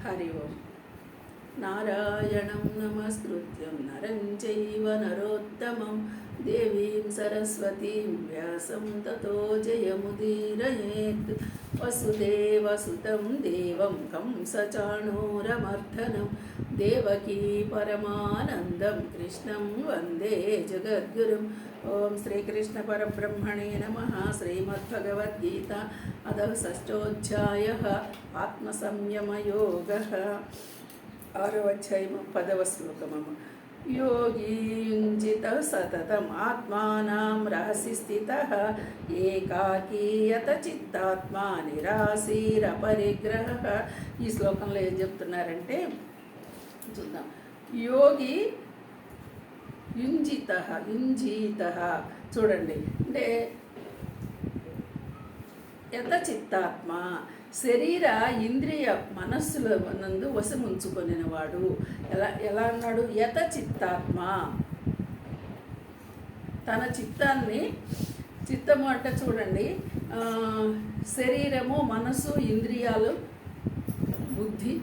హరి ఓం. నారాయణం నమస్కృత్యం నరం చైవ నరోత్తమం దేవీం సరస్వతీం వ్యాసం తతో జయముదీరయేత్. వసుదేవసుతం దేవం కంసచాణూరమర్దనం దేవకీ పరమానందం కృష్ణం వందే జగద్గురుం. ఓం శ్రీకృష్ణ పరబ్రహ్మణే నమః. శ్రీమద్భగవద్గీత అథ షష్ఠోధ్యాయః ఆత్మసంయమయోగః. 6వ అధ్యాయం 10వ శ్లోకము. యోగీ యుంజితః సతతం ఆత్మానం రహసి స్థితః ఏకాకీయత చిత్తాత్మా నిరాశీర పరిగ్రహః. ఈ శ్లోకంలో ఏం చెప్తున్నారంటే చూద్దాం. యోగి యుంజితః చూడండి, అంటే యత చిత్తాత్మ శరీర ఇంద్రియ మనస్సుల నందు వశముంచుకొనినవాడు. ఎలా అన్నాడు? యత చిత్తాత్మ, తన చిత్తము అంటే చూడండి, శరీరము, మనస్సు, ఇంద్రియాలు, బుద్ధి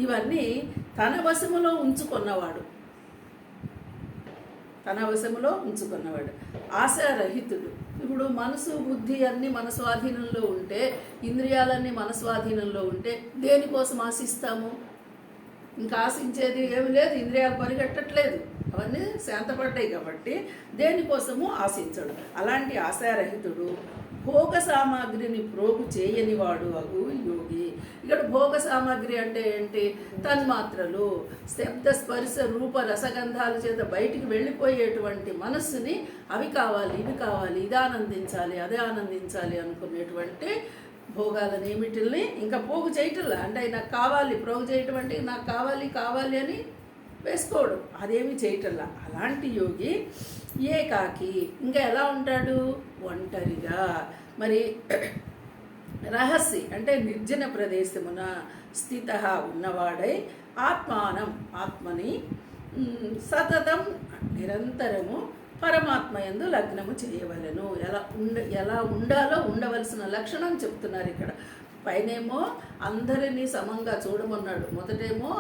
ఇవన్నీ తన వశములో ఉంచుకున్నవాడు. ఆశారహితుడు. ఇప్పుడు మనసు, బుద్ధి అన్నీ మన స్వాధీనంలో ఉంటే, ఇంద్రియాలన్నీ మన స్వాధీనంలో ఉంటే దేనికోసం ఆశిస్తాము? ఇంకా ఆశించేది ఏమి లేదు, ఇంద్రియాలు పరిగెట్టట్లేదు, అవన్నీ శాంతపడ్డాయి కాబట్టి దేనికోసము ఆశించడు. అలాంటి ఆశారహితుడు, భోగ సామాగ్రిని ప్రోగు చేయనివాడు అగు యోగి. ఇక్కడ భోగ సామాగ్రి అంటే ఏంటి? తన్మాత్రలు, శబ్ద స్పర్శ రూప రసగంధాల చేత బయటికి వెళ్ళిపోయేటువంటి మనస్సుని అవి కావాలి, ఇవి కావాలి, ఇది ఆనందించాలి, అదే ఆనందించాలి అనుకునేటువంటి భోగాలను ఏమిటిల్ని ఇంకా పోగు చేయటంలా. అంటే నాకు కావాలి, ప్రోగు చేయటం అంటే నాకు కావాలి అని వేసుకోవడం, అదేమి చేయటంలా. అలాంటి యోగి ఏకాకి, ఇంకా ఎలా ఉంటాడు? ఒంటరిగా. మరి రహస్య అంటే నిర్జన ప్రదేశమున స్థిత ఉన్నవాడై ఆత్మని సతతం నిరంతరము పరమాత్మ యందు లగ్నము చేయవలెను. ఎలా ఉండాలో ఉండవలసిన లక్షణం చెప్తున్నారు ఇక్కడ. పైనేమో అందరినీ సమంగా చూడమన్నాడు, మొదటేమో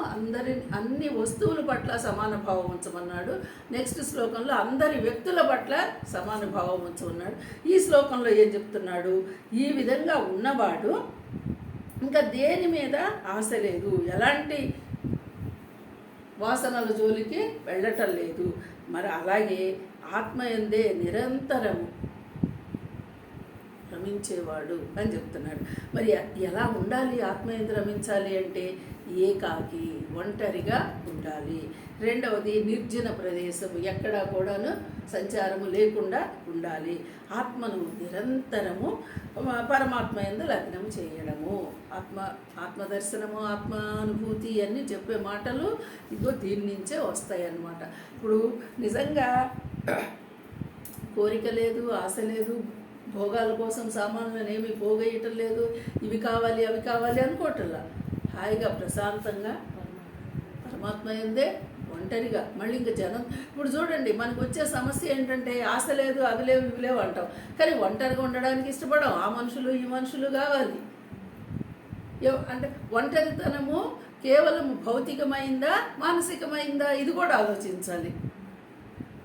అన్ని వస్తువుల పట్ల సమాన భావం ఉంచమన్నాడు, నెక్స్ట్ శ్లోకంలో అందరి వ్యక్తుల పట్ల సమాన భావం ఉంచమన్నాడు. ఈ శ్లోకంలో ఏం చెప్తున్నాడు? ఈ విధంగా ఉన్నవాడు ఇంకా దేని మీద ఆశ లేదు, ఎలాంటి వాసనల జోలికి వెళ్ళటం లేదు. మరి అలాగే ఆత్మయందే నిరంతరము రమించేవాడు అని చెప్తున్నాడు. మరి ఎలా ఉండాలి? ఆత్మయందు రమించాలి అంటే ఏకాకి, ఒంటరిగా ఉండాలి. రెండవది నిర్జన ప్రదేశము, ఎక్కడా కూడాను సంచారము లేకుండా ఉండాలి. ఆత్మను నిరంతరము పరమాత్మ యందు లగ్నం చేయడము. ఆత్మదర్శనము, ఆత్మానుభూతి అన్నీ చెప్పే మాటలు ఇగో దీని నుంచే వస్తాయి అన్నమాట. ఇప్పుడు నిజంగా కోరిక లేదు, ఆశ లేదు, భోగాల కోసం సామాన్లను ఏమీ పోగేయటం లేదు, ఇవి కావాలి అవి కావాలి అనుకోవటంలా, హాయిగా ప్రశాంతంగా పరమాత్మ యందే ఒంటరిగా. మళ్ళీ ఇంకా జనం ఇప్పుడు చూడండి, మనకు వచ్చే సమస్య ఏంటంటే ఆశ లేదు, అవి లేవు, ఇవి లేవు అంటాం, కానీ ఒంటరిగా ఉండడానికి ఇష్టపడం. ఆ మనుషులు ఈ మనుషులు కావాలి అంటే ఒంటరితనము కేవలం భౌతికమైందా మానసికమైందా ఇది కూడా ఆలోచించాలి.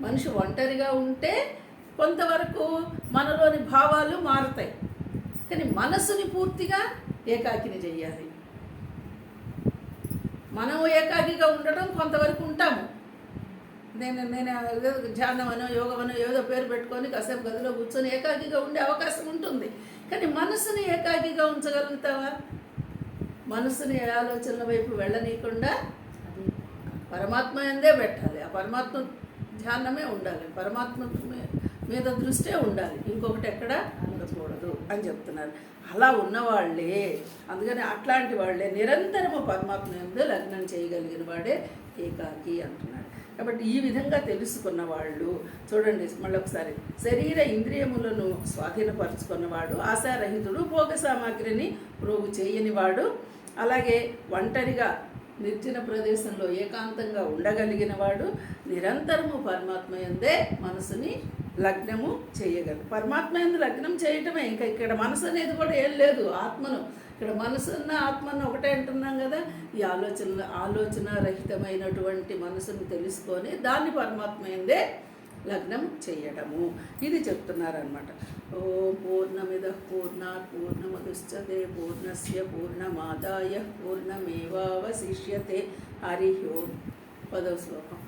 మనిషి ఒంటరిగా ఉంటే కొంతవరకు మనలోని భావాలు మారుతాయి, కానీ మనసుని పూర్తిగా ఏకాకిని చెయ్యాలి. మనం ఏకాకిగా ఉండటం కొంతవరకు ఉంటాము. నేను ధ్యానమనో యోగమనో ఏదో పేరు పెట్టుకొని కాసేపు గదిలో కూర్చొని ఏకాకిగా ఉండే అవకాశం ఉంటుంది, కానీ మనసుని ఏకాకిగా ఉంచగలుగుతావా? మనసుని ఆలోచనల వైపు వెళ్ళనీయకుండా పరమాత్మ యందే పెట్టాలి. ఆ పరమాత్మ ధ్యానమే ఉండాలి, పరమాత్మ మీద దృష్టే ఉండాలి, ఇంకొకటి ఎక్కడ ఉండకూడదు అని చెప్తున్నారు. అలా ఉన్నవాళ్లే, అందుకని అట్లాంటి వాళ్ళే నిరంతరము పరమాత్మ యందు లగ్నం చేయగలిగిన వాడే ఏకాకి అంటున్నాడు. కాబట్టి ఈ విధంగా తెలుసుకున్న వాళ్ళు చూడండి, మళ్ళీ ఒకసారి శరీర ఇంద్రియములను స్వాధీనపరుచుకున్నవాడు, ఆశారహితుడు, భోగ సామాగ్రిని ప్రోగు చేయనివాడు, అలాగే ఒంటరిగా నిర్జన ప్రదేశంలో ఏకాంతంగా ఉండగలిగిన వాడు, నిరంతరము పరమాత్మ యందే మనసుని లగ్నము చేయగలరు. పరమాత్మ యందు లగ్నం చేయటమే. ఇంకా ఇక్కడ మనసు అనేది కూడా ఏం లేదు. ఆత్మను ఇక్కడ మనసున్న ఆత్మను ఒకటే అంటున్నాం కదా. ఈ ఆలోచన రహితమైనటువంటి మనసును తెలుసుకొని దాన్ని పరమాత్మ యందే లగ్నం చేయడము, ఇది చెప్తున్నారనమాట. ఓం పూర్ణమిద పూర్ణాత్ పూర్ణముదచ్యతే పూర్ణస్య పూర్ణమాదాయ పూర్ణమేవావశిష్యతే. హరి ఓం. 10వ శ్లోకం.